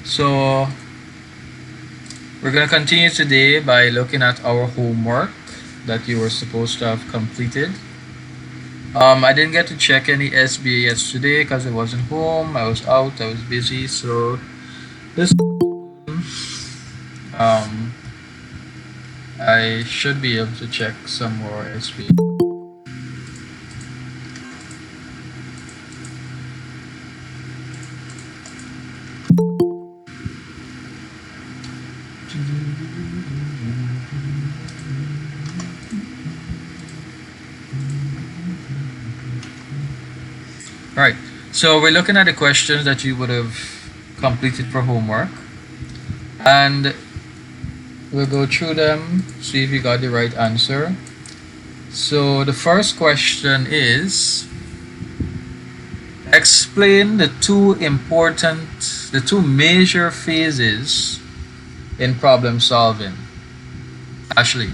So we're going to continue today by looking at our homework that you were supposed to have completed. I didn't get to check any SBA yesterday because I wasn't home. I was out. I was busy. So this um, I should be able to check some more SBA. All right. So we're looking at the questions that you would have completed for homework, and we'll go through them, see if you got the right answer. So the first question is, explain the two major phases in problem solving. Ashley.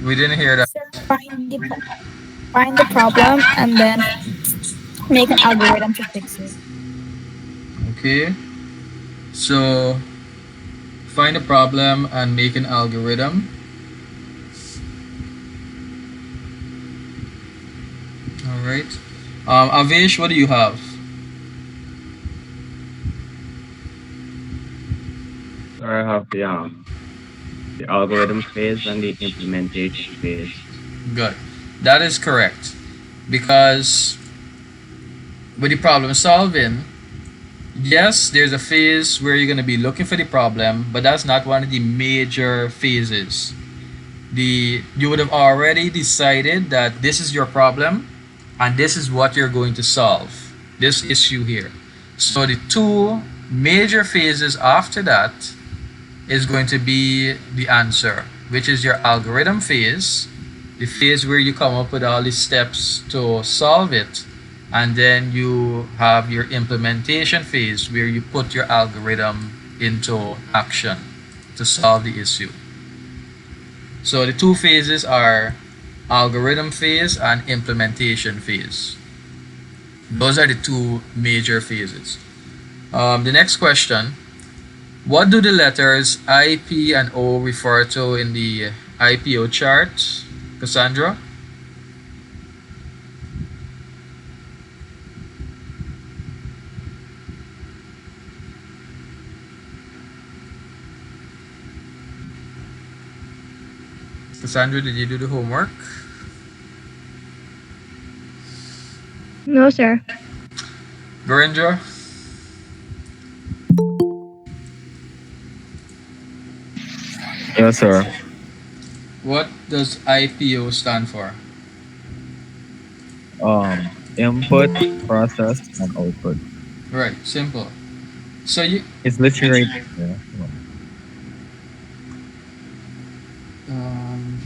We didn't hear that. So find the problem and then make an algorithm to fix it. Okay. So find a problem and make an algorithm. All right. Avesh, what do you have? So I have the algorithm phase and the implementation phase. Good. That is correct. Because with the problem solving, yes, there's a phase where you're going to be looking for the problem, but that's not one of the major phases. You would have already decided that this is your problem and this is what you're going to solve, this issue here. So the two major phases after that is going to be the answer, which is your algorithm phase, the phase where you come up with all the steps to solve it, and then you have your implementation phase where you put your algorithm into action to solve the issue. So the two phases are algorithm phase and implementation phase. Those are the two major phases. The next question, what do the letters I, P, and O refer to in the IPO chart? Cassandra? Cassandra, did you do the homework? No, sir. Gurinder? Yes, sir. What does IPO stand for? Input, process, and output. Right, simple. So you It's literally yeah. um,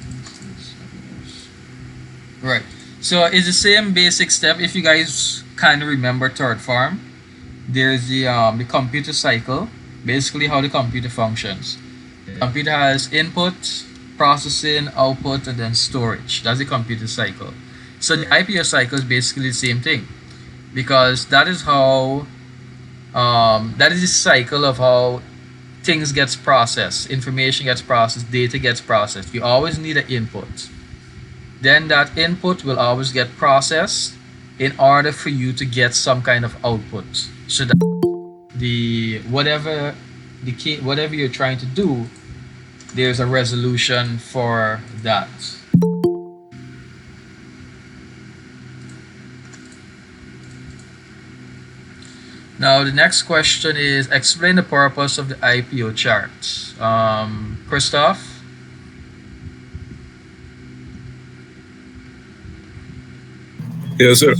right. So it's the same basic step. If you guys kind of remember third form, there's the computer cycle, basically how the computer functions. The computer has input, processing, output, and then storage. That's the computer cycle. So the IPO cycle is basically the same thing, because that is how that is the cycle of how things gets processed, information gets processed, data gets processed. You always need an input. Then that input will always get processed in order for you to get some kind of output. So that the whatever you're trying to do, there's a resolution for that. Now the next question is, explain the purpose of the IPO chart. Christoph? Yes, sir.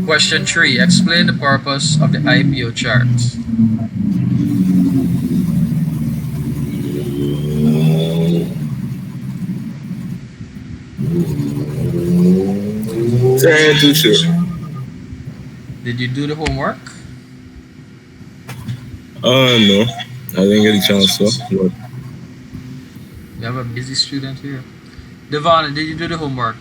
Question 3, explain the purpose of the IPO chart. Sir, too sure. Did you do the homework? No. I didn't get a chance, so. But We have a busy student here. Devon, did you do the homework?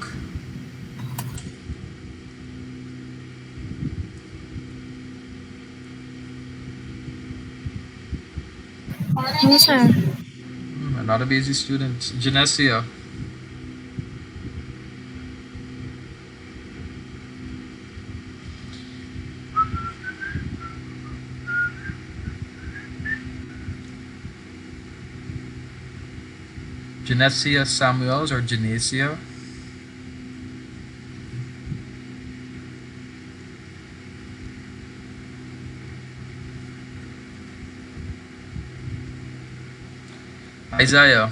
No, sir. Not a busy student. Genesia. Genesia Samuels or Genesia. Isaiah.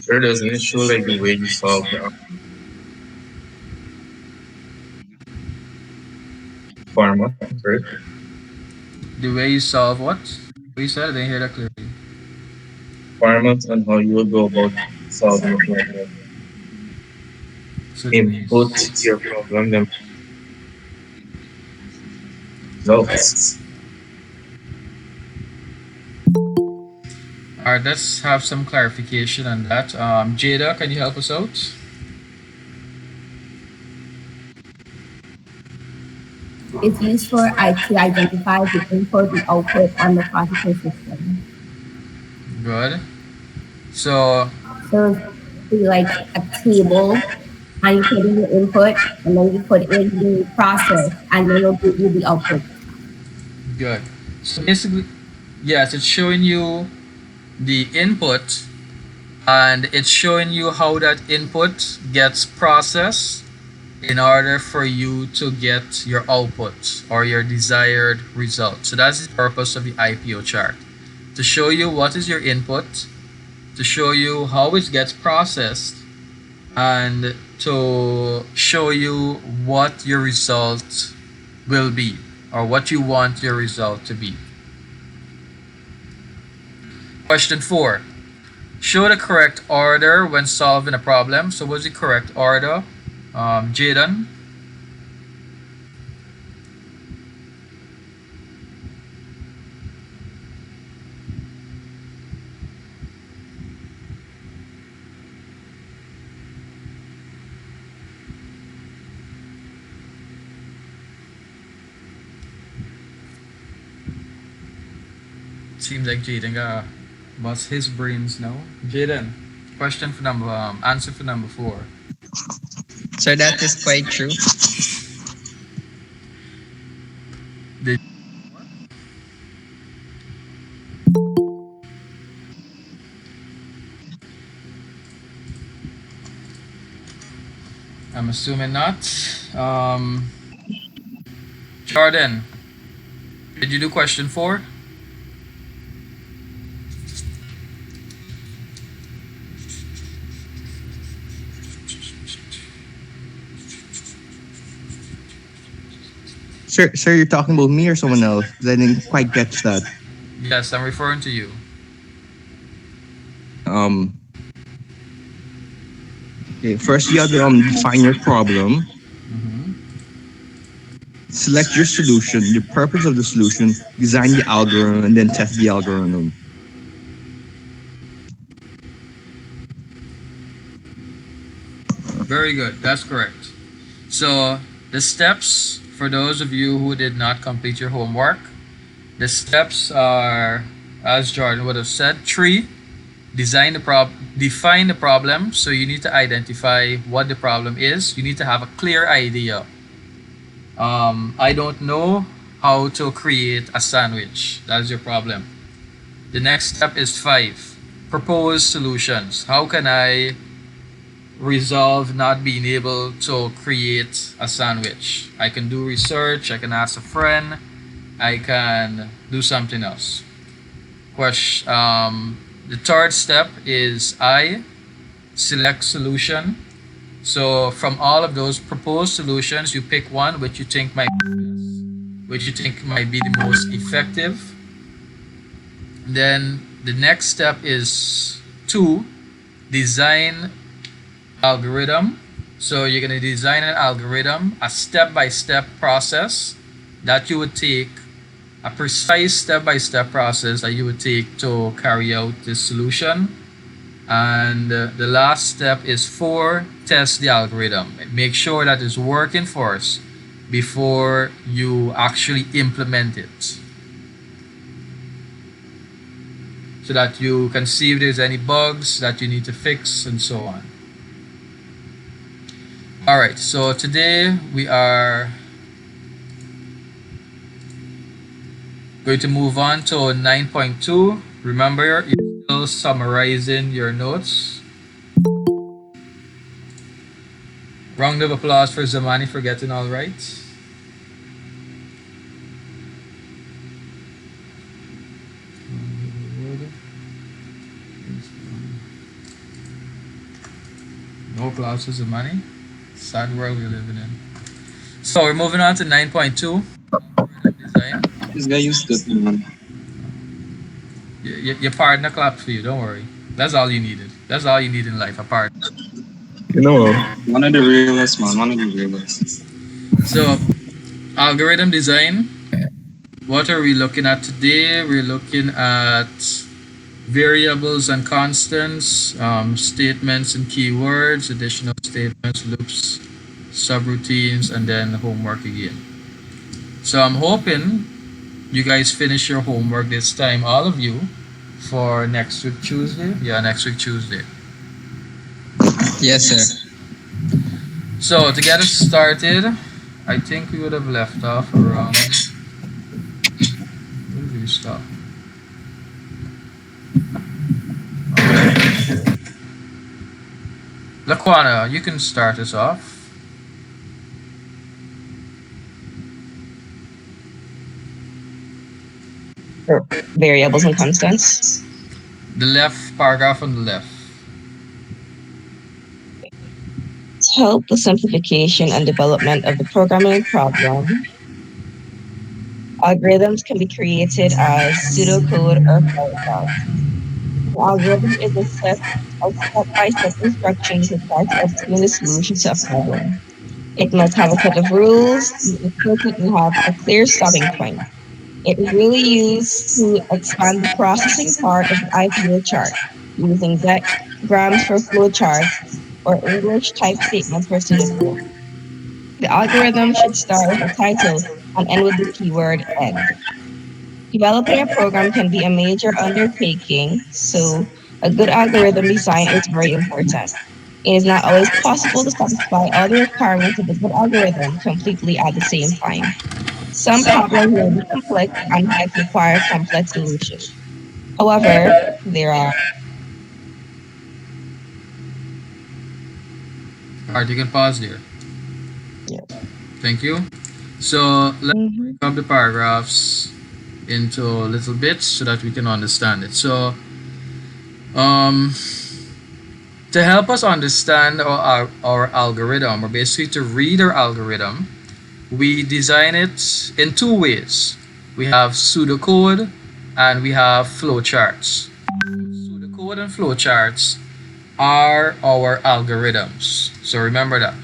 Sir, doesn't it show like the way you solve the format first? The way you solve what? What you said? I didn't hear that clearly. Format and how you would go about solving a problem. So the way Input your problem, then results. Alright, let's have some clarification on that. Jada, can you help us out? It's used for to identify the input and output on the processing system. Good. So, So it's like a table, and you put in your input, and then you put in the process, and then it'll give you the output. good. So basically, yes, it's showing you the input and it's showing you how that input gets processed in order for you to get your output or your desired result. So that's the purpose of the IPO chart. To show you what is your input, to show you how it gets processed, and to show you what your result will be or what you want your result to be. Question 4. Show the correct order when solving a problem. So what's the correct order? Jaden? Seems like Jaden got bust his brains now. Jaden, question for number answer for number 4. So that is quite true. Did I'm assuming not. Jordan, did you do question 4? Sir, you're talking about me or someone else? 'Cause I didn't quite catch that. Yes, I'm referring to you. Okay, first you have to define your problem, Mm-hmm. select your solution, the purpose of the solution, design the algorithm, and then test the algorithm. Very good. That's correct. So the steps for those of you who did not complete your homework, the steps are, as Jordan would have said, 3. Define the problem. So you need to identify what the problem is. You need to have a clear idea. I don't know how to create a sandwich. That's your problem. The next step is 5. Propose solutions. How can I resolve not being able to create a sandwich? I can do research, I can ask a friend, I can do something else. The third step is I select solution. So from all of those proposed solutions, you pick one which you think might be best, which you think might be the most effective. Then the next step is 2, design algorithm. So you're going to design an algorithm, a step-by-step process that you would take a precise step-by-step process that you would take to carry out this solution. And the last step is 4, test the algorithm. Make sure that it's working first before you actually implement it, so that you can see if there's any bugs that you need to fix and so on. Alright, so today we are going to move on to 9.2. Remember, you're still summarizing your notes. Round of applause for Zamani for getting all right. No applause for Zamani. Sad world we're living in. So we're moving on to 9.2. Design. This guy used to, man. Your partner clapped for you, don't worry. That's all you needed. That's all you need in life, a partner. You know, one of the realest, man. One of the realest. So, algorithm design. What are we looking at today? We're looking at variables and constants, statements and keywords, additional statements, loops, subroutines, and then homework again. So I'm hoping you guys finish your homework this time, all of you, for next week Tuesday. Yeah, next week Tuesday. Yes, sir. So to get us started, I think we would have left off around. Where did we stop? Laquana, you can start us off. Variables and constants. The left paragraph on the left. To help the simplification and development of the programming problem, algorithms can be created as pseudocode or flowcharts. An algorithm is a set of step-by-step instructions required to obtain the solution to a problem. It must have a set of rules, be explicit, and have a clear starting point. It is really used to expand the processing part of the IPO chart, using diagrams for flowcharts or English type statements for pseudocode. The algorithm should start with a title and end with the keyword end. Developing a program can be a major undertaking, so a good algorithm design is very important. It is not always possible to satisfy all the requirements of a good algorithm completely at the same time. Some problems will be complex and might require complex solutions. However, there are. Alright, you can pause there. Yeah. Thank you. So let's break up the paragraphs into little bits so that we can understand it. So to help us understand our algorithm, or basically to read our algorithm, we design it in 2 ways. We have pseudocode and we have flowcharts. Pseudocode and flowcharts are our algorithms. So remember that.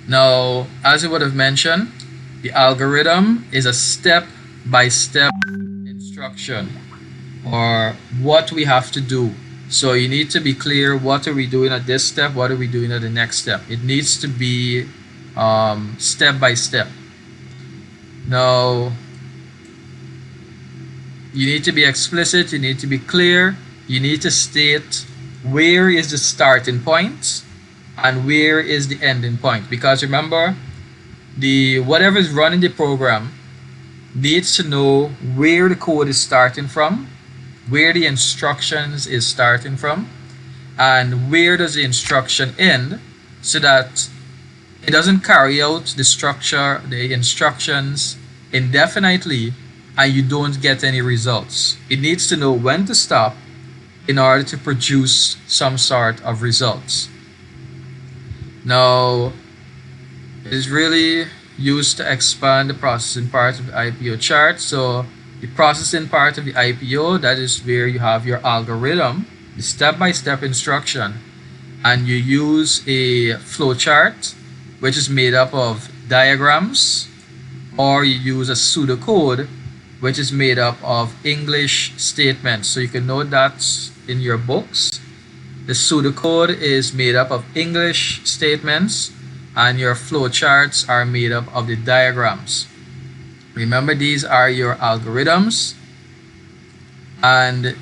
Now, as I would have mentioned, the algorithm is a step-by-step instruction, or what we have to do. So you need to be clear, what are we doing at this step, what are we doing at the next step. It needs to be step by step. Now, you need to be explicit, you need to be clear, you need to state where is the starting point and where is the ending point. Because remember, whatever is running the program needs to know where the code is starting from, where the instructions is starting from, and where does the instruction end, so that it doesn't carry out the instructions indefinitely and you don't get any results. It needs to know when to stop in order to produce some sort of results. Now, it is really used to expand the processing part of the IPO chart. So the processing part of the IPO, that is where you have your algorithm, the step-by-step instruction, and you use a flowchart which is made up of diagrams or you use a pseudocode, which is made up of English statements. So you can note that in your books. The pseudocode is made up of English statements, and your flowcharts are made up of the diagrams. Remember, these are your algorithms, and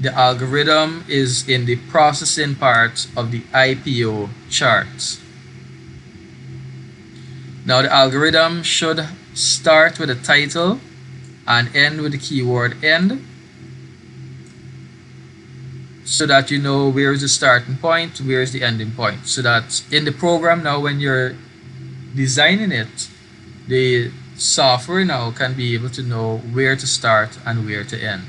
the algorithm is in the processing part of the IPO charts. Now, the algorithm should start with a title and end with the keyword end, so that you know where is the starting point, where is the ending point, so that in the program now, when you're designing it, the software now can be able to know where to start and where to end.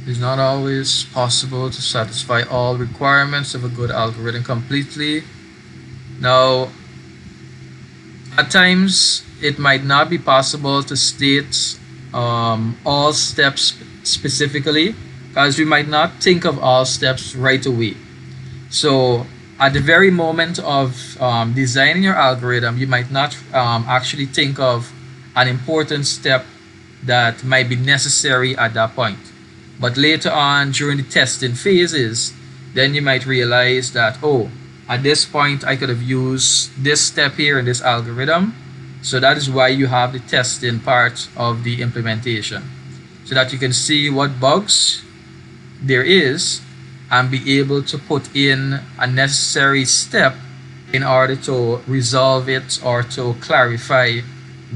It's not always possible to satisfy all requirements of a good algorithm completely. Now, at times, it might not be possible to state all steps specifically, because we might not think of all steps right away. So, at the very moment of designing your algorithm, you might not actually think of an important step that might be necessary at that point. But later on, during the testing phases, then you might realize that, oh, at this point, I could have used this step here in this algorithm. So that is why you have the testing part of the implementation, so that you can see what bugs there is and be able to put in a necessary step in order to resolve it or to clarify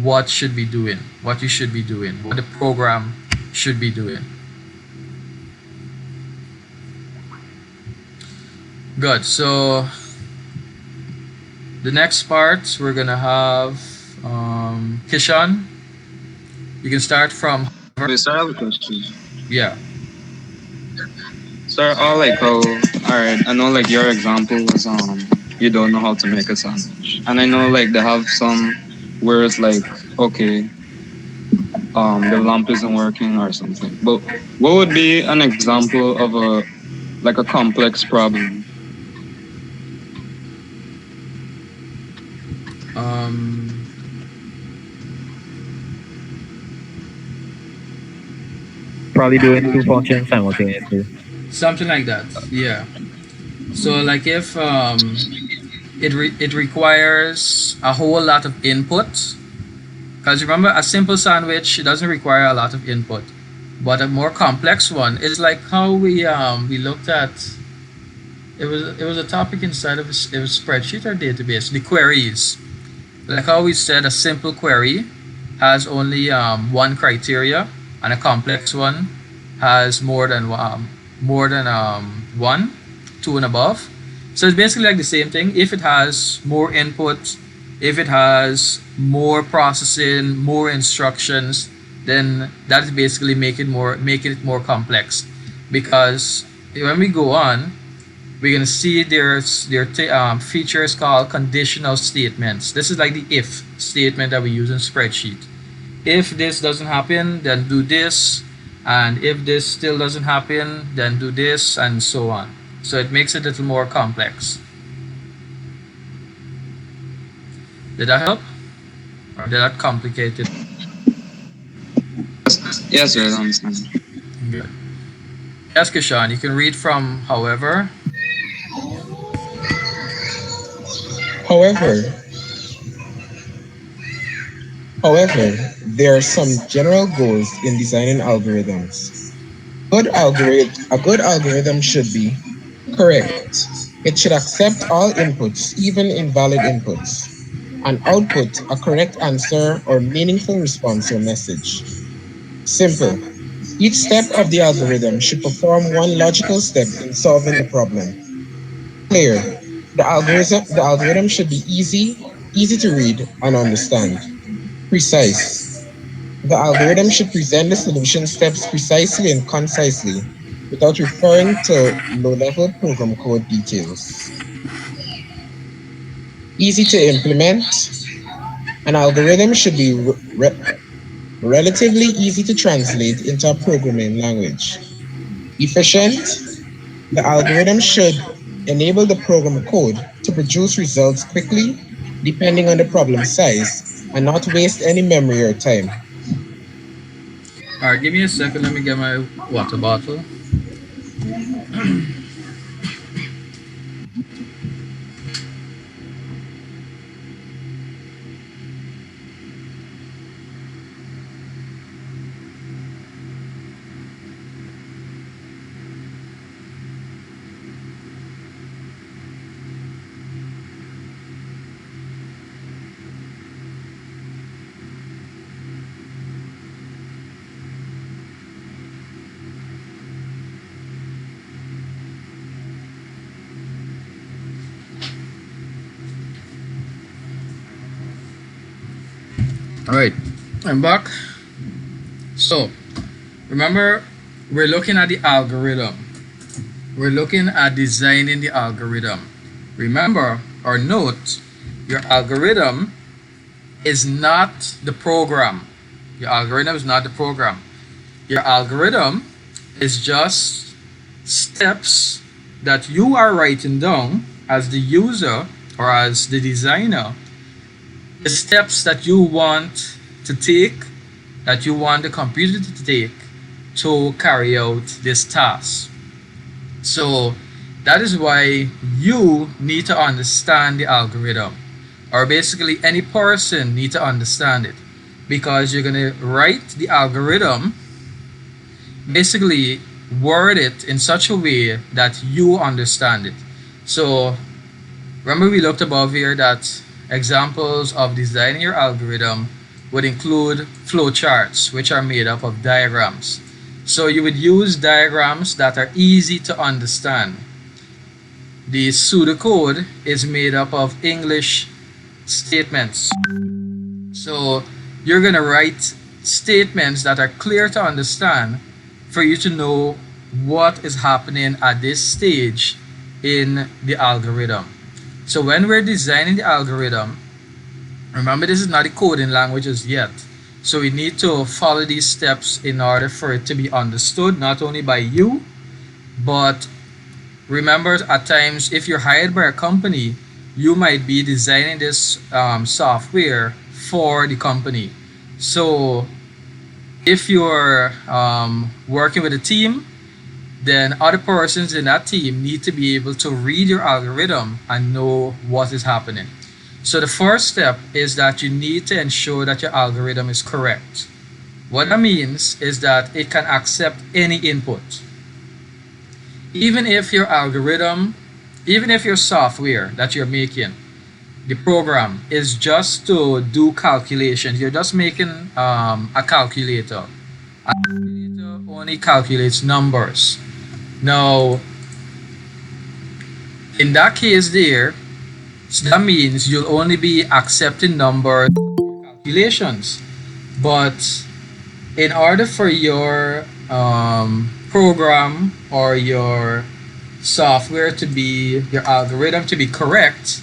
what should be doing, what you should be doing, what the program should be doing. Good. So the next part we're gonna have Kishan. You can start from. Okay, sir, I have a question. Yeah. Sir, I like how, alright, I know like your example was you don't know how to make a sandwich. And I know like they have some where it's like, okay, the lamp isn't working or something. But what would be an example of a complex problem? Um, Probably doing two functions simultaneously. Something like that. Yeah. So like if it requires a whole lot of input, because remember, a simple sandwich, it doesn't require a lot of input, but a more complex one is like how we looked at. It was a topic inside of it was spreadsheet or database, the queries. Like how we said, a simple query has only one criteria, and a complex one has more than one, two and above. So it's basically like the same thing. If it has more input, if it has more processing, more instructions, then that is basically making it more complex. Because when we go on, we're gonna see features called conditional statements. This is like the if statement that we use in spreadsheet. If this doesn't happen, then do this, and if this still doesn't happen, then do this, and so on. So it makes it a little more complex. Did that help? Or did that complicate it? Yes, sir, I understand. Good. Yes, Kishan, you can read from however. However, however, there are some general goals in designing algorithms. A good algorithm should be correct. It should accept all inputs, even invalid inputs, and output a correct answer or meaningful response or message. Simple. Each step of the algorithm should perform one logical step in solving the problem. Clear. The algorithm should be easy to read and understand. Precise. The algorithm should present the solution steps precisely and concisely without referring to low-level program code details. Easy to implement. An algorithm should be relatively easy to translate into a programming language. Efficient. The algorithm should Enable the program code to produce results quickly, depending on the problem size, and not waste any memory or time. All right, give me a second. Let me get my water bottle. All right, I'm back. So, remember, we're looking at the algorithm. We're looking at designing the algorithm. Remember, or note, your algorithm is not the program. Your algorithm is not the program. Your algorithm is just steps that you are writing down as the user or as the designer, the steps that you want to take, that you want the computer to take to carry out this task. So that is why you need to understand the algorithm, or basically any person need to understand it, because you're going to write the algorithm, basically word it in such a way that you understand it. So remember, we looked above here that examples of designing your algorithm would include flowcharts, which are made up of diagrams. So you would use diagrams that are easy to understand. The pseudocode is made up of English statements. So you're going to write statements that are clear to understand for you to know what is happening at this stage in the algorithm. So when we're designing the algorithm, remember, this is not the coding languages yet. So we need to follow these steps in order for it to be understood, not only by you, but remember, at times, if you're hired by a company, you might be designing this software for the company. So if you're working with a team, then other persons in that team need to be able to read your algorithm and know what is happening. So the first step is that you need to ensure that your algorithm is correct. What that means is that it can accept any input. Even if your algorithm, even if your software that you're making, the program is just to do calculations, you're just making a calculator. A calculator only calculates numbers. Now, in that case there, so that means you'll only be accepting numbers calculations. But in order for your program or your software to be, your algorithm to be correct,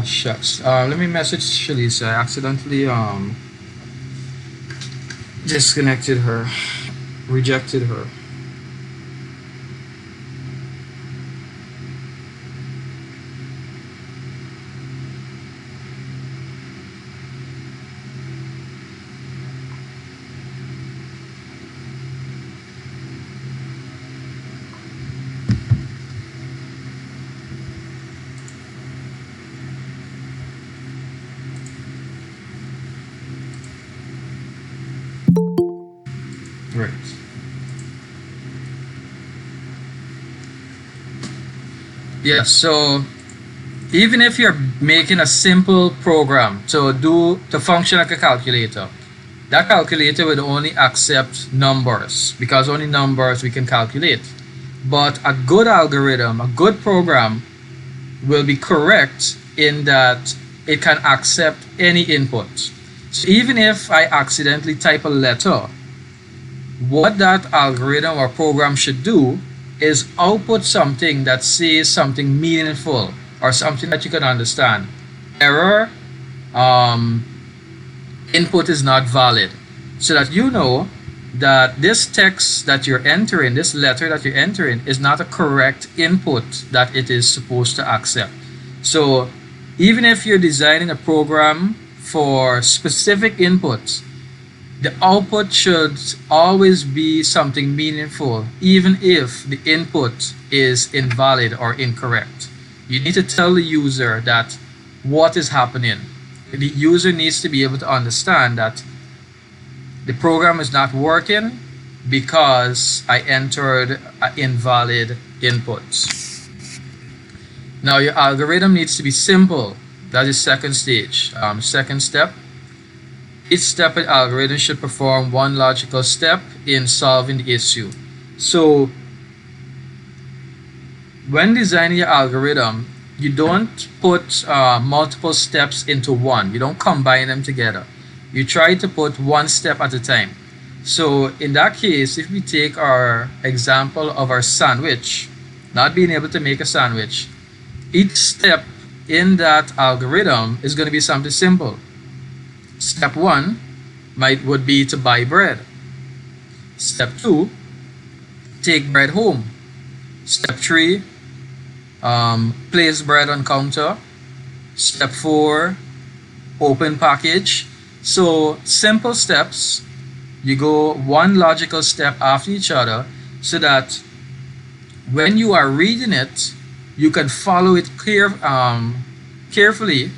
shucks. Let me message Shalisa. I accidentally disconnected her, rejected her. Right. Yeah, so even if you're making a simple program to function like a calculator, that calculator would only accept numbers because only numbers we can calculate. But a good algorithm, a good program will be correct in that it can accept any input. So even if I accidentally type a letter, what that algorithm or program should do is output something that says something meaningful or something that you can understand. Error, input is not valid, so that you know that this text that you're entering, this letter that you're entering, is not a correct input that it is supposed to accept. So even if you're designing a program for specific inputs, the output should always be something meaningful, even if the input is invalid or incorrect. You need to tell the user that what is happening. The user needs to be able to understand that the program is not working because I entered invalid inputs. Now your algorithm needs to be simple. That is second stage. Second step. Each step in algorithm should perform one logical step in solving the issue. So when designing your algorithm, you don't put multiple steps into one. You don't combine them together. You try to put one step at a time. So in that case, if we take our example of our sandwich, not being able to make a sandwich, each step in that algorithm is going to be something simple. Step 1 would be to buy bread. Step 2, take bread home. Step 3, place bread on counter. Step 4, open package. So simple steps, you go one logical step after each other so that when you are reading it, you can follow it carefully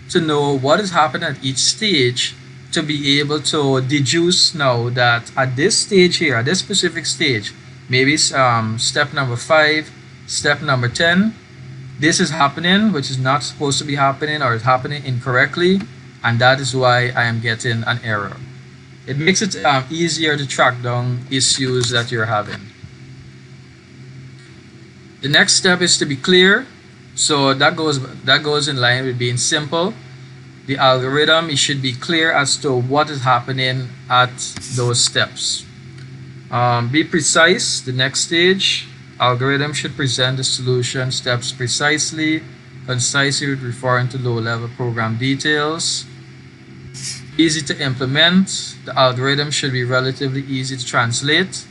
to know what is happening at each stage, to be able to deduce now that at this stage here, at this specific stage, maybe step number 5, step number 10, this is happening, which is not supposed to be happening, or is happening incorrectly, and that is why I am getting an error. It makes it easier to track down issues that you're having. The next step is to be clear. So that goes in line with being simple. The algorithm, it should be clear as to what is happening at those steps. Be precise. The next stage, algorithm should present the solution steps precisely, concisely, referring to low-level program details. Easy to implement. The algorithm should be relatively easy to translate.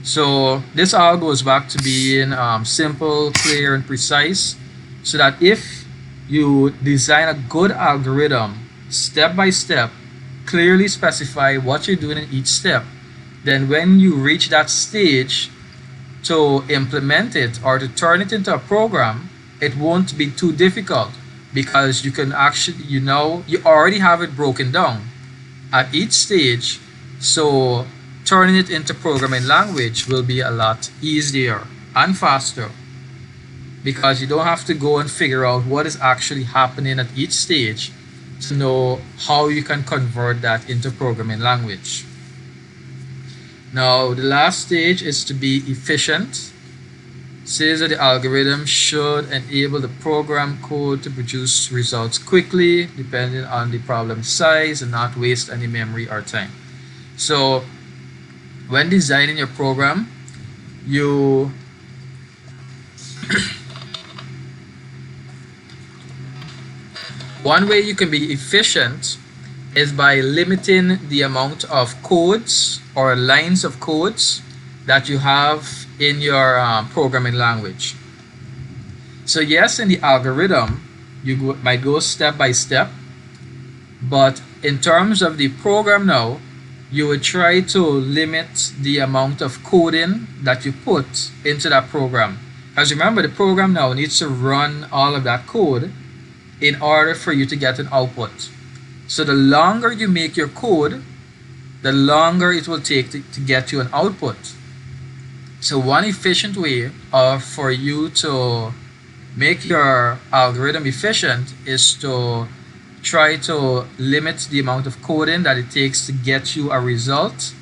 So this all goes back to being simple, clear, and precise, so that if you design a good algorithm, step by step, clearly specify what you're doing in each step, then when you reach that stage to implement it or to turn it into a program, it won't be too difficult, because you can actually, you already have it broken down at each stage. So turning it into programming language will be a lot easier and faster, because you don't have to go and figure out what is actually happening at each stage to know how you can convert that into programming language. Now, the last stage is to be efficient. It says that the algorithm should enable the program code to produce results quickly, depending on the problem size, and not waste any memory or time. So when designing your program, you one way you can be efficient is by limiting the amount of codes or lines of codes that you have in your programming language. So yes, in the algorithm, you might go step by step, but in terms of the program now, you would try to limit the amount of coding that you put into that program. Because remember, the program now needs to run all of that code in order for you to get an output. So the longer you make your code, the longer it will take to get you an output. So one efficient way for you to make your algorithm efficient is to try to limit the amount of coding that it takes to get you a result.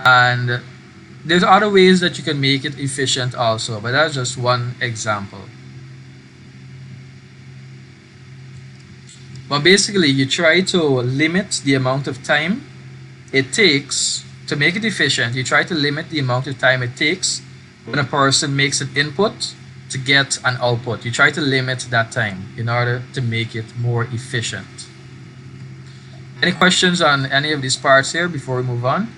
And there's other ways that you can make it efficient also, but that's just one example. But basically, you try to limit the amount of time it takes to make it efficient. You try to limit the amount of time it takes when a person makes an input to get an output. You try to limit that time in order to make it more efficient. Any questions on any of these parts here before we move on?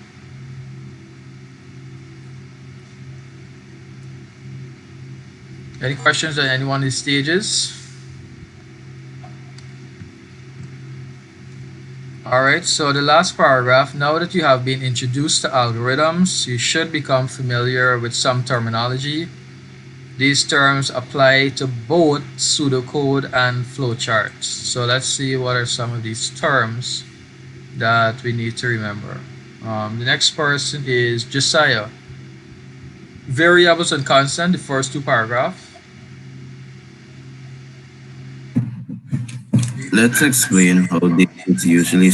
Any questions on any one of these stages? Alright, so the last paragraph, now that you have been introduced to algorithms, you should become familiar with some terminology. These terms apply to both pseudocode and flowcharts. So let's see what are some of these terms that we need to remember. The next person is Josiah. Variables and constant, the first two paragraphs. Let's explain how data is usually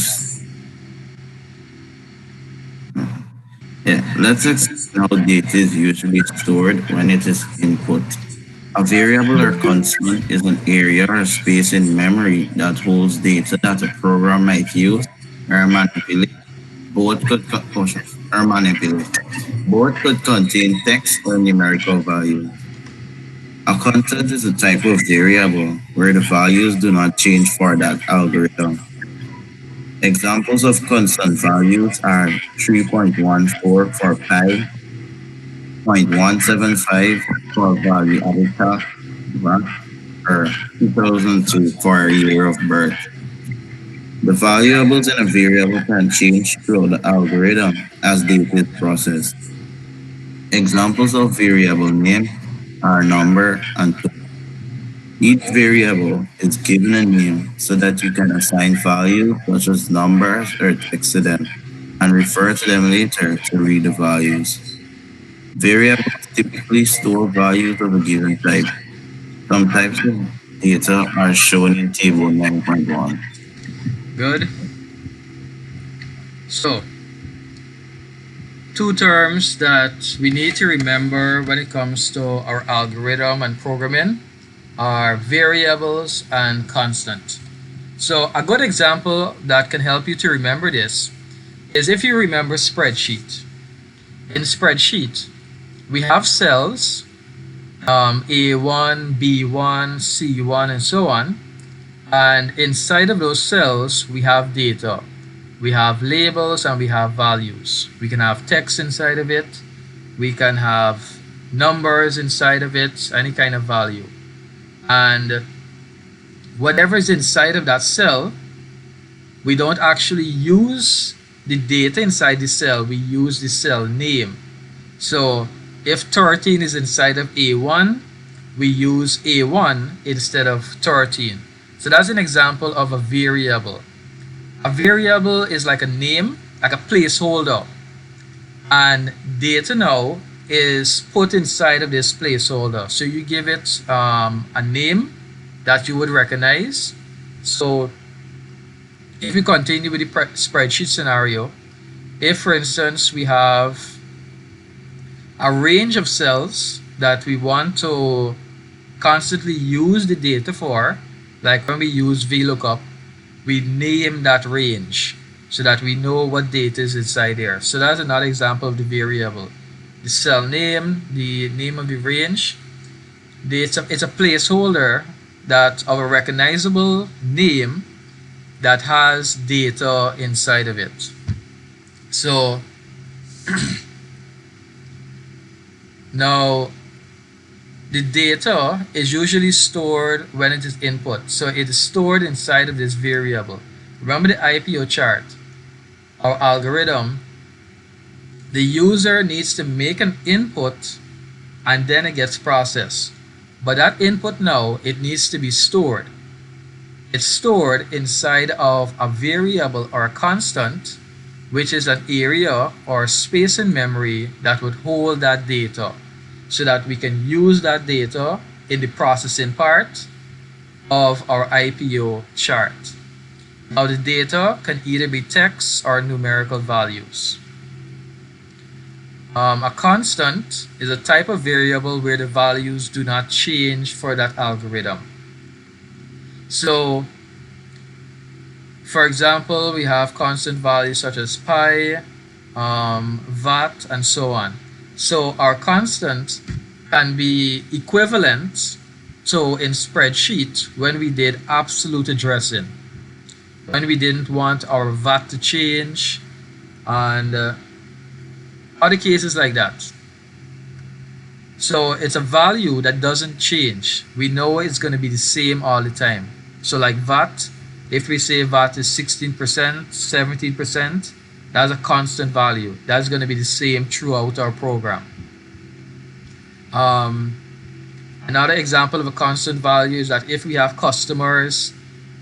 let's explain how data is usually stored when it is input. A variable or constant is an area or space in memory that holds data that a program might use or manipulate. Both could or manipulate. Both could contain text or numerical values. A constant is a type of variable where the values do not change for that algorithm. Examples of constant values are 3.14 for pi, 0.175 for value avatar, or 2002 for a year of birth. The variables in a variable can change throughout the algorithm as data is processed. Examples of variable name are number and tone. Each variable is given a name so that you can assign values such as numbers or text to them and refer to them later to read the values. Variables typically store values of a given type. Some types of data are shown in Table 9.1. Good. So, two terms that we need to remember when it comes to our algorithm and programming are variables and constant. So a good example that can help you to remember this is if you remember spreadsheet. In spreadsheet, we have cells A1, B1, C1, and so on. And inside of those cells, we have data. We have labels and we have values. We can have text inside of it. We can have numbers inside of it, any kind of value. And whatever is inside of that cell, we don't actually use the data inside the cell, we use the cell name. So if 13 is inside of A1, we use A1 instead of 13. So that's an example of a variable. A variable is like a name, like a placeholder. And data now is put inside of this placeholder. So you give it a name that you would recognize. So if we continue with the spreadsheet scenario, if for instance we have a range of cells that we want to constantly use the data for, like when we use VLOOKUP, we name that range so that we know what data is inside there. So that's another example of the variable. The cell name, the name of the range, it's a placeholder that of a recognizable name that has data inside of it. So now the data is usually stored when it is input. So it is stored inside of this variable. Remember the IPO chart, our algorithm, the user needs to make an input and then it gets processed. But that input now, it needs to be stored. It's stored inside of a variable or a constant, which is an area or space in memory that would hold that data so that we can use that data in the processing part of our IPO chart. Now the data can either be text or numerical values. A constant is a type of variable where the values do not change for that algorithm. So, for example, we have constant values such as pi, VAT, and so on. So our constant can be equivalent to in spreadsheet when we did absolute addressing, when we didn't want our VAT to change, and other cases like that. So it's a value that doesn't change. We know it's going to be the same all the time. So like VAT, if we say VAT is 16%, 17%, that's a constant value. That's going to be the same throughout our program. Um, Another example of a constant value is that if we have customers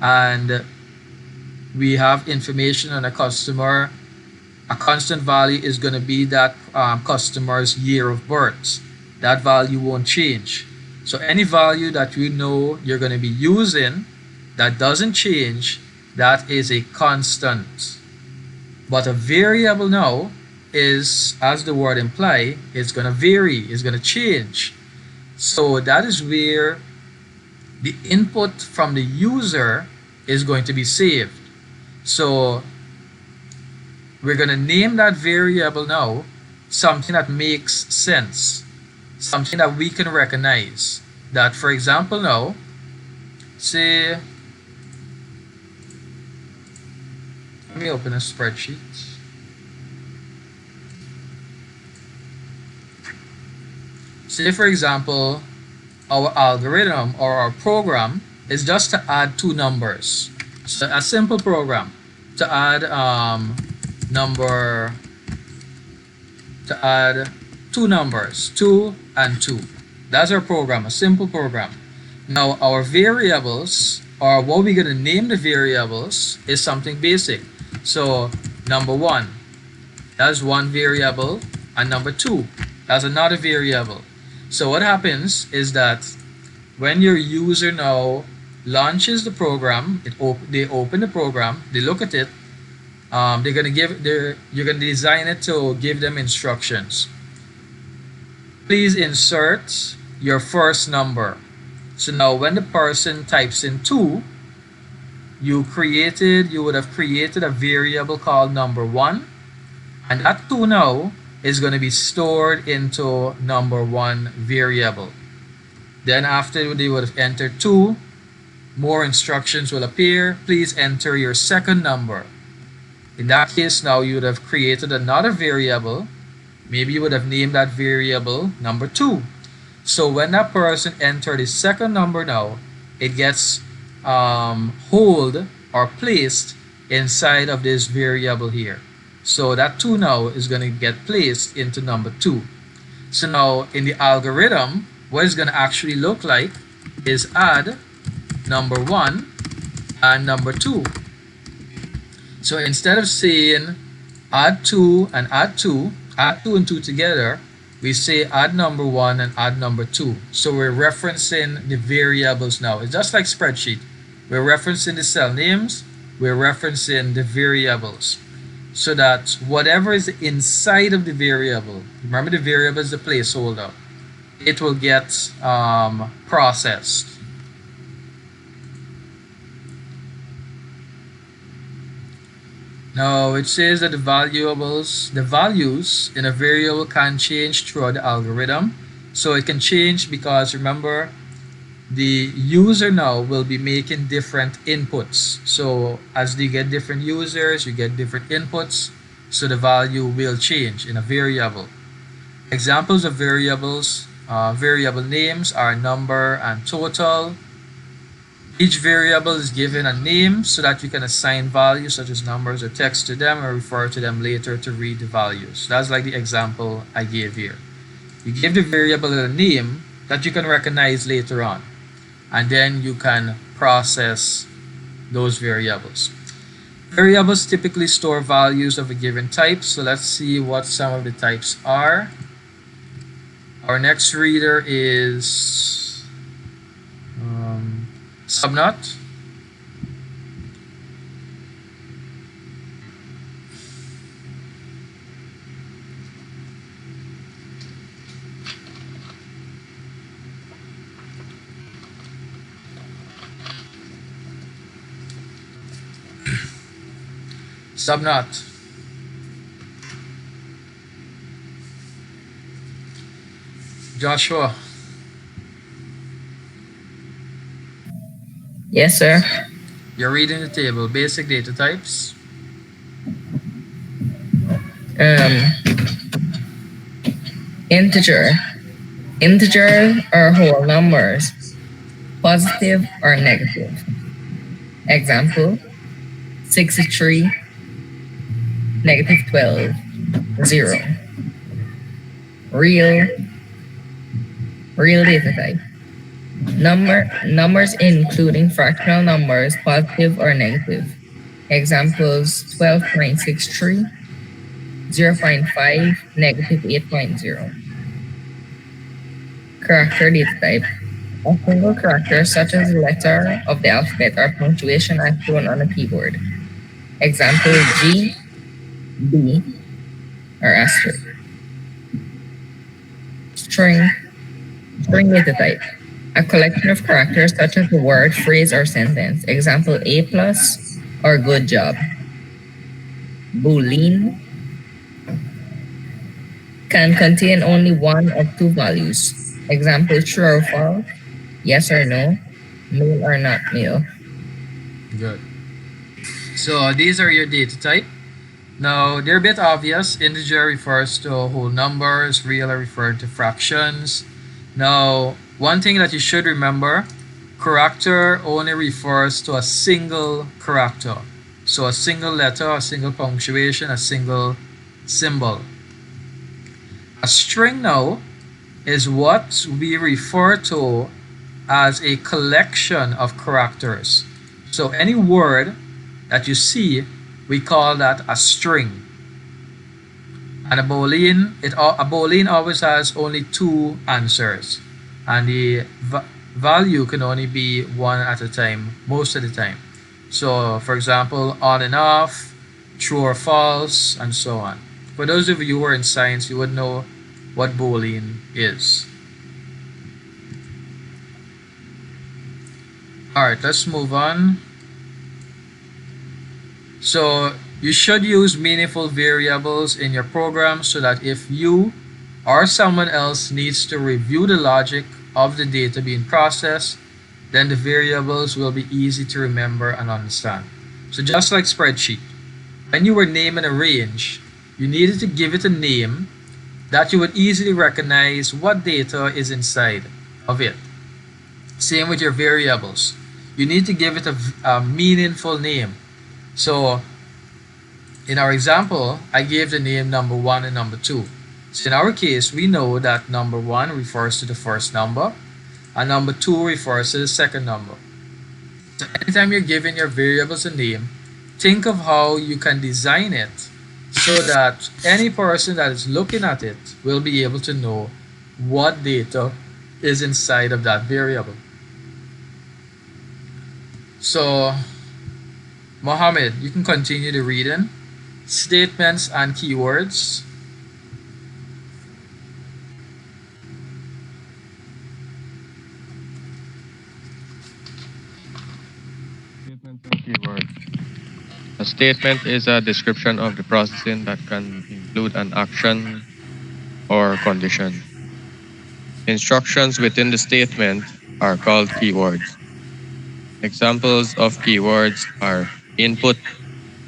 and we have information on a customer, a constant value is going to be that customer's year of birth. That value won't change. So any value that you know you're going to be using that doesn't change, that is a constant. But a variable now is, as the word imply, it's going to vary, it's going to change. So that is where the input from the user is going to be saved. So we're going to name that variable now something that makes sense, something that we can recognize. That, for example, now, say, let me open a spreadsheet. Say, for example, our algorithm or our program is just to add two numbers. So a simple program to add number to add two numbers, 2 and 2. That's our program, a simple program. Now our variables, or what we're going to name the variables, is something basic. So number 1, that's one variable, and number 2, that's another variable. So what happens is that when your user now launches the program, they open the program, they look at it, you're gonna design it to give them instructions. Please insert your first number. So now when the person types in 2, you would have created a variable called number 1, and that 2 now is going to be stored into number 1 variable. Then after they would have entered 2, more instructions will appear. Please enter your second number. In that case, now you would have created another variable. Maybe you would have named that variable number 2. So when that person entered his second number now, it gets hold or placed inside of this variable here. So that 2 now is going to get placed into number 2. So now in the algorithm, what it's going to actually look like is add number 1 and number 2. So instead of saying add 2 and add 2, add 2 and 2 together, we say add number 1 and add number 2. So we're referencing the variables now. It's just like spreadsheet. We're referencing the cell names, we're referencing the variables. So that whatever is inside of the variable, remember the variable is the placeholder, it will get processed. Now it says that the values in a variable can change throughout the algorithm. So it can change because remember, the user now will be making different inputs. So as they get different users, you get different inputs. So the value will change in a variable. Examples of variables, variable names are number and total. Each variable is given a name so that you can assign values such as numbers or text to them or refer to them later to read the values. That's like the example I gave here. You give the variable a name that you can recognize later on, and then you can process those variables. Variables typically store values of a given type, so let's see what some of the types are. Our next reader is subnut. Subnut. Joshua. Yes, sir. You're reading the table. Basic data types. Integer, Integers or whole numbers, positive or negative. Example, 63, negative 12, 0. Real, real data type. Numbers including fractional numbers, positive or negative. Examples, 12.63, 0.5, negative 8.0. Character data type. A single character such as a letter of the alphabet or punctuation as shown on a keyboard. Example, G, B, or asterisk. String, string data type. A collection of characters such as a word, phrase, or sentence. Example, A plus or good job. Boolean can contain only one of two values. Example, true or false, yes or no, male or not male. Good. So these are your data type. Now they're a bit obvious. Integer refers to whole numbers, real are referred to fractions. Now, one thing that you should remember, character only refers to a single character. So a single letter, a single punctuation, a single symbol. A string now is what we refer to as a collection of characters. So any word that you see, we call that a string. And a Boolean always has only two answers, and the value can only be one at a time most of the time. So for example, on and off, true or false, and so on. For those of you who are in science, you would know what Boolean is. Alright, let's move on. So you should use meaningful variables in your program so that if you or someone else needs to review the logic of the data being processed, then the variables will be easy to remember and understand. So just like spreadsheet, when you were naming a range, you needed to give it a name that you would easily recognize what data is inside of it. Same with your variables. You need to give it a meaningful name. So in our example, I gave the name number 1 and number 2. So in our case, we know that number 1 refers to the first number and number 2 refers to the second number. So anytime you're giving your variables a name, think of how you can design it so that any person that is looking at it will be able to know what data is inside of that variable. So Mohammed, you can continue the reading. Statements and keywords. Statements and keywords. A statement is a description of the processing that can include an action or condition. Instructions within the statement are called keywords. Examples of keywords are input,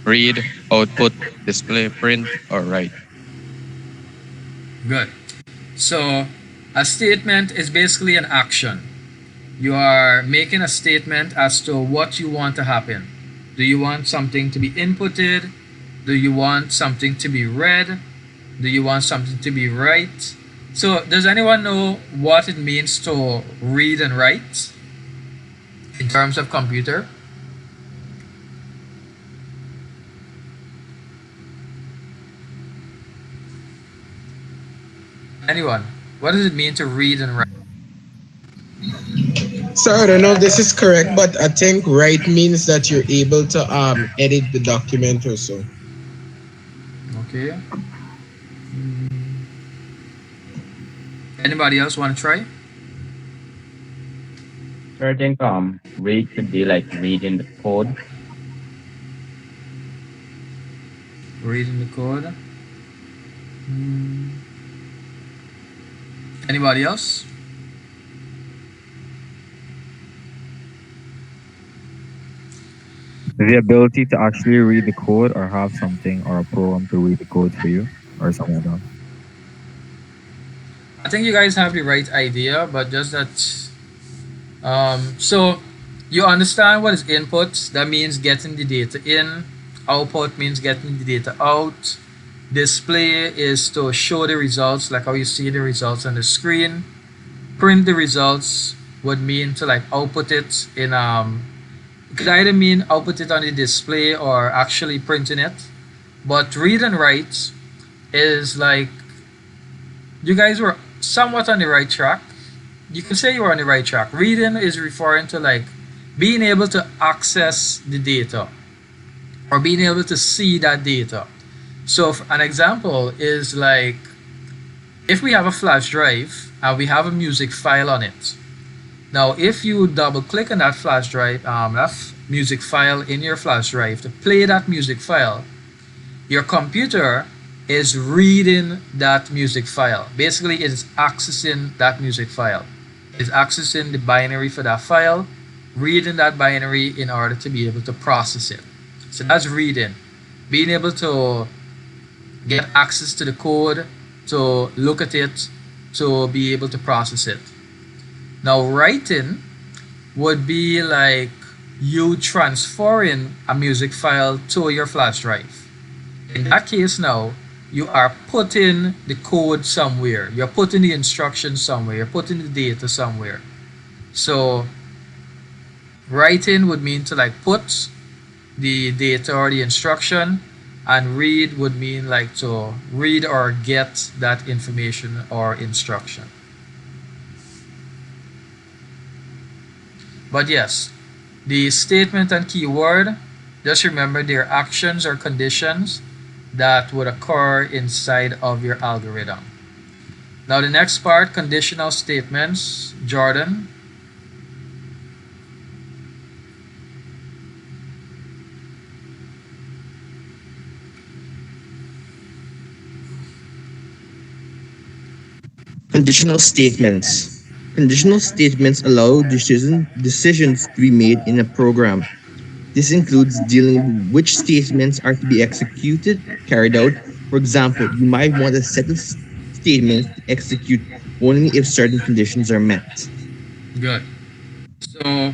read, output, display, print, or write. Good. So a statement is basically an action. You are making a statement as to what you want to happen. Do you want something to be inputted? Do you want something to be read? Do you want something to be write? So does anyone know what it means to read and write in terms of computer? Anyone? What does it mean to read and write? So I don't know if this is correct, but I think write means that you're able to edit the document or so. Okay. Anybody else want to try? So I think read could be like reading the code. Reading the code. Anybody else? The ability to actually read the code or have something or a program to read the code for you or something like that. I think you guys have the right idea, but just that. So you understand what is input? That means getting the data in. Output means getting the data out. Display is to show the results, like how you see the results on the screen. Print the results would mean to like output it in it could either mean output it on the display or actually printing it. But read and write is like you guys were somewhat on the right track. You can say you were on the right track. Reading is referring to like being able to access the data or being able to see that data. So an example is like if we have a flash drive and we have a music file on it. Now, if you double click on that flash drive, music file in your flash drive to play that music file, your computer is reading that music file. Basically, it is accessing that music file. It's accessing the binary for that file, reading that binary in order to be able to process it. So that's reading. Being able to get access to the code, to look at it, to be able to process it. Now, writing would be like you transferring a music file to your flash drive. In that case, now you are putting the code somewhere, you're putting the instructions somewhere, you're putting the data somewhere. So, writing would mean to like put the data or the instruction, and read would mean like to read or get that information or instruction. But yes, the statement and keyword, just remember their actions or conditions that would occur inside of your algorithm. Now the next part, conditional statements. Jordan. Conditional statements. Conditional statements allow decisions to be made in a program. This includes dealing with which statements are to be executed, carried out. For example, you might want a set of statements to execute only if certain conditions are met. Good. So,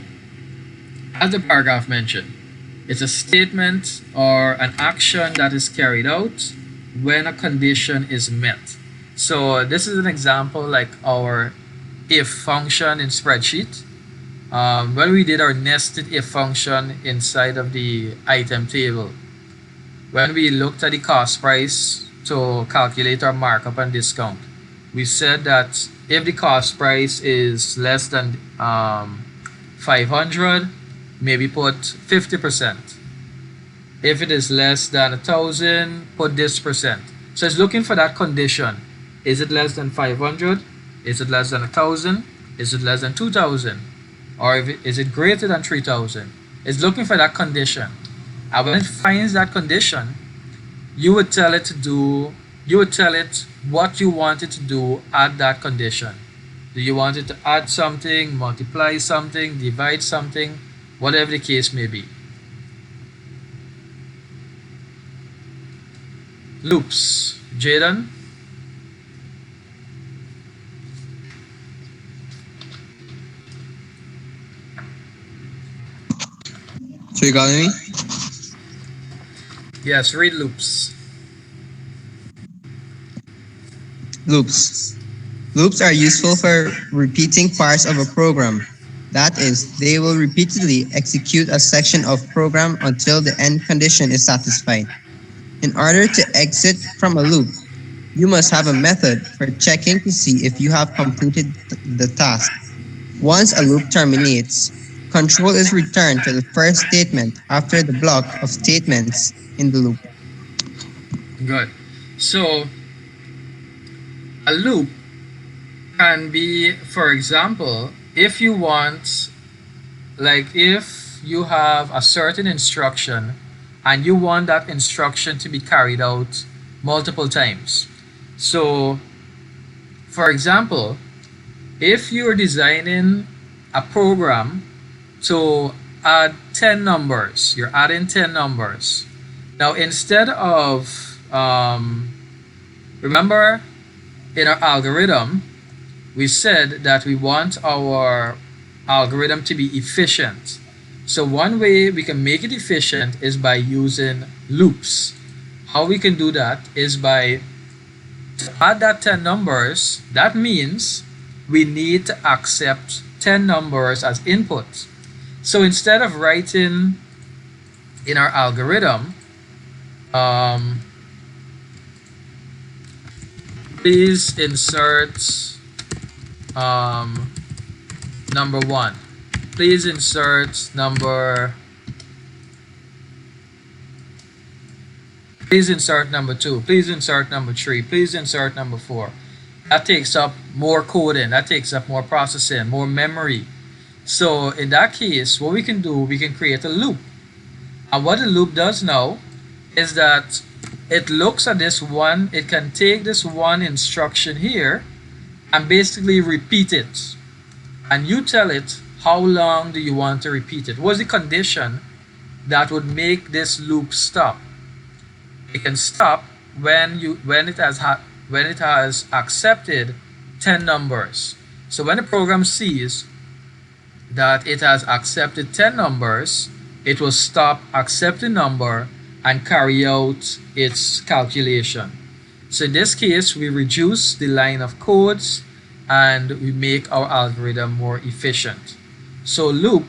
as the paragraph mentioned, it's a statement or an action that is carried out when a condition is met. So, this is an example like our if function in spreadsheet. When we did our nested if function inside of the item table, when we looked at the cost price to calculate our markup and discount, we said that if the cost price is less than 500, maybe put 50%. If it is less than 1,000, put this percent. So it's looking for that condition. Is it less than 500? Is it less than 1,000? Is it less than 2,000? Or is it greater than 3,000? It's looking for that condition. And when it finds that condition, you would tell it what you want it to do at that condition. Do you want it to add something, multiply something, divide something, whatever the case may be. Loops. Jaden? So you got me? Yes, read loops. Loops. Loops are useful for repeating parts of a program. That is, they will repeatedly execute a section of program until the end condition is satisfied. In order to exit from a loop, you must have a method for checking to see if you have completed the task. Once a loop terminates, control is returned to the first statement after the block of statements in the loop. Good. So, a loop can be, for example, if you want, like if you have a certain instruction and you want that instruction to be carried out multiple times. So, for example, if you're designing a program to add 10 numbers, you're adding 10 numbers. Now, instead of, remember in our algorithm, we said that we want our algorithm to be efficient. So one way we can make it efficient is by using loops. How we can do that is by to add that 10 numbers. That means we need to accept 10 numbers as input. So instead of writing in our algorithm, um, please insert um, number 1. Please insert number. Please insert number 2. Please insert number 3. Please insert number 4. That takes up more coding. That takes up more processing, more memory. So in that case, what we can do, we can create a loop. And what the loop does now is that it looks at this one, it can take this one instruction here and basically repeat it. And you tell it how long do you want to repeat it. What's the condition that would make this loop stop? It can stop when it has accepted 10 numbers. So when the program sees that it has accepted 10 numbers, it will stop accepting number and carry out its calculation. So in this case, we reduce the line of codes and we make our algorithm more efficient. So loop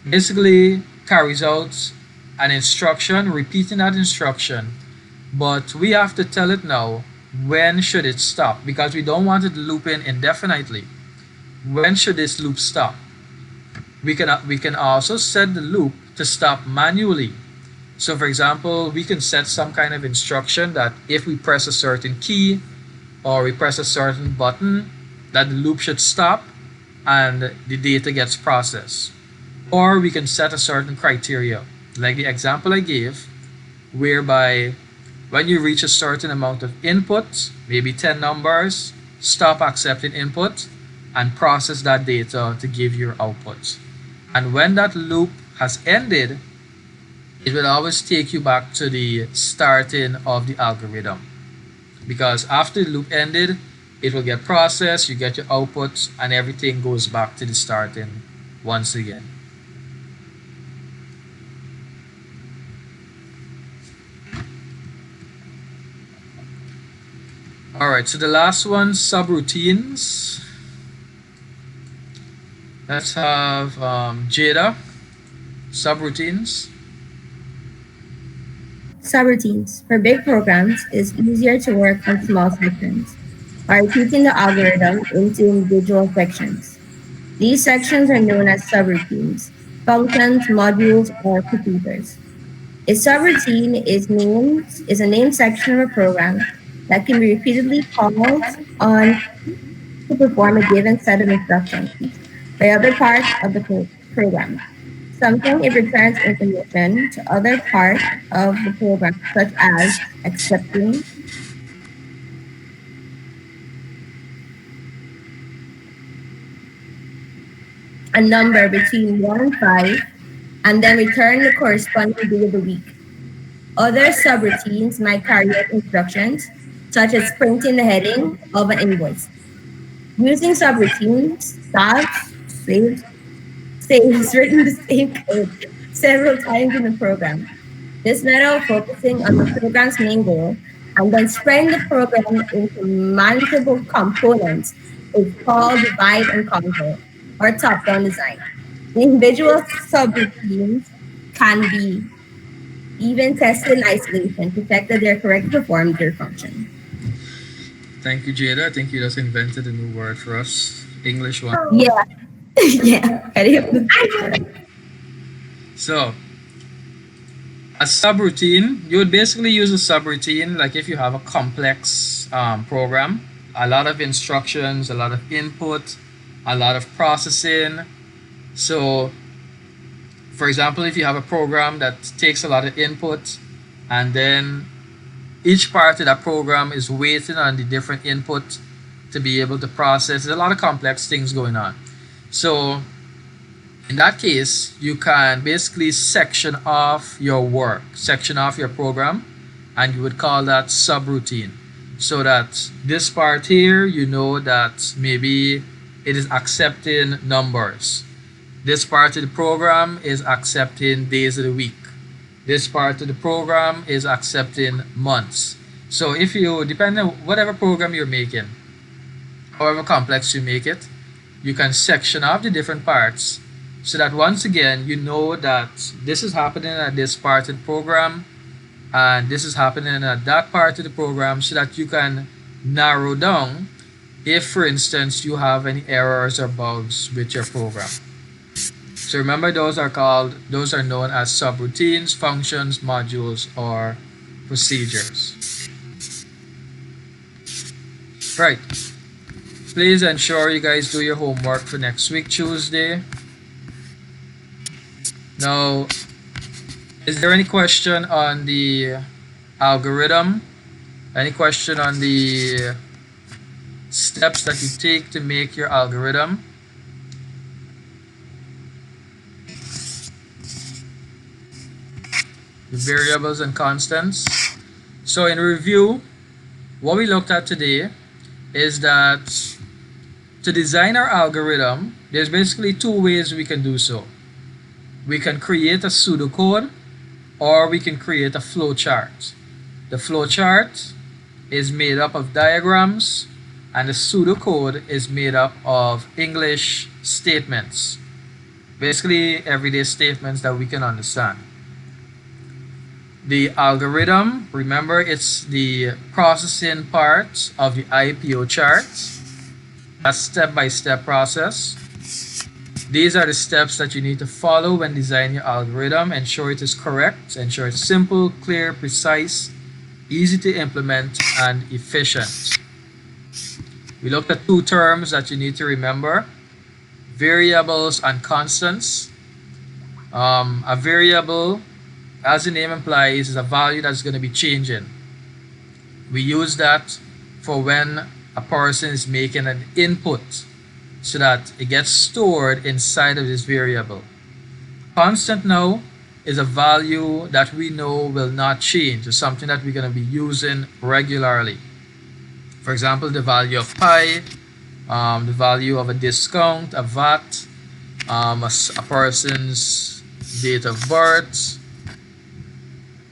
basically carries out an instruction, repeating that instruction, but we have to tell it now when should it stop, because we don't want it looping indefinitely. When should this loop stop? We can also set the loop to stop manually. So for example, we can set some kind of instruction that if we press a certain key or we press a certain button, that the loop should stop and the data gets processed. Or we can set a certain criteria, like the example I gave, whereby when you reach a certain amount of input, maybe 10 numbers, stop accepting input and process that data to give your output. And when that loop has ended, it will always take you back to the starting of the algorithm. Because after the loop ended, it will get processed, you get your output, and everything goes back to the starting once again. Alright, so the last one, subroutines. Let's have Jada, subroutines. Subroutines for big programs is easier to work on small sections by repeating the algorithm into individual sections. These sections are known as subroutines, functions, modules, or procedures. A subroutine is a named section of a program that can be repeatedly called on to perform a given set of instructions by other parts of the program. Something it returns information to other parts of the program, such as accepting, a number between 1 and 5, and then return the corresponding day of the week. Other subroutines might carry out instructions, such as printing the heading of an invoice. Using subroutines, tasks, saves written the same code several times in the program. This method of focusing on the program's main goal and then spreading the program into manageable components is called divide and conquer, or top-down design. The individual subroutines can be even tested in isolation to check that they're correctly performed their function. Thank you, Jada. I think you just invented a new word for us. English one. Yeah. Yeah. So, a subroutine, you would basically use a subroutine like if you have a complex program, a lot of instructions, a lot of input, a lot of processing. So, for example, if you have a program that takes a lot of input and then each part of that program is waiting on the different input to be able to process. There's a lot of complex things going on. So in that case, you can basically section off your work, section off your program, and you would call that subroutine. So that this part here, you know that maybe it is accepting numbers. This part of the program is accepting days of the week. This part of the program is accepting months. So if you, depending on whatever program you're making, however complex you make it, you can section off the different parts so that once again you know that this is happening at this part of the program and this is happening at that part of the program so that you can narrow down if, for instance, you have any errors or bugs with your program. So remember, those are known as subroutines, functions, modules, or procedures. Right. Please ensure you guys do your homework for next week, Tuesday. Now, is there any question on the algorithm? Any question on the steps that you take to make your algorithm? The variables and constants. So in review, what we looked at today is that to design our algorithm, there's basically two ways we can do so. We can create a pseudocode or we can create a flowchart. The flowchart is made up of diagrams and the pseudocode is made up of English statements. Basically everyday statements that we can understand. The algorithm, remember, it's the processing part of the IPO chart. A step-by-step process. These are the steps that you need to follow when designing your algorithm. Ensure it is correct, ensure it's simple, clear, precise, easy to implement, and efficient. We looked at two terms that you need to remember: variables and constants. A variable, as the name implies, is a value that's going to be changing. We use that for when a person is making an input so that it gets stored inside of this variable. Constant now is a value that we know will not change. It's something that we're going to be using regularly. For example, the value of pi, the value of a discount, a VAT, a person's date of birth.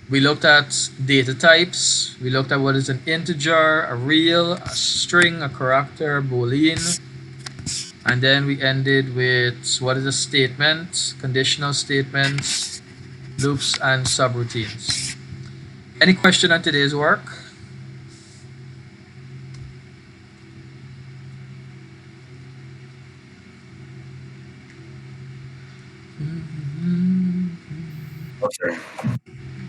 We looked at data types. We looked at what is an integer, a real, a string, a character, boolean. And then we ended with what is a statement, conditional statements, loops, and subroutines. Any question on today's work? Okay.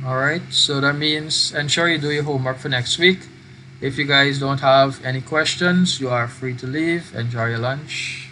Alright, so that means ensure you do your homework for next week. If you guys don't have any questions, you are free to leave. Enjoy your lunch.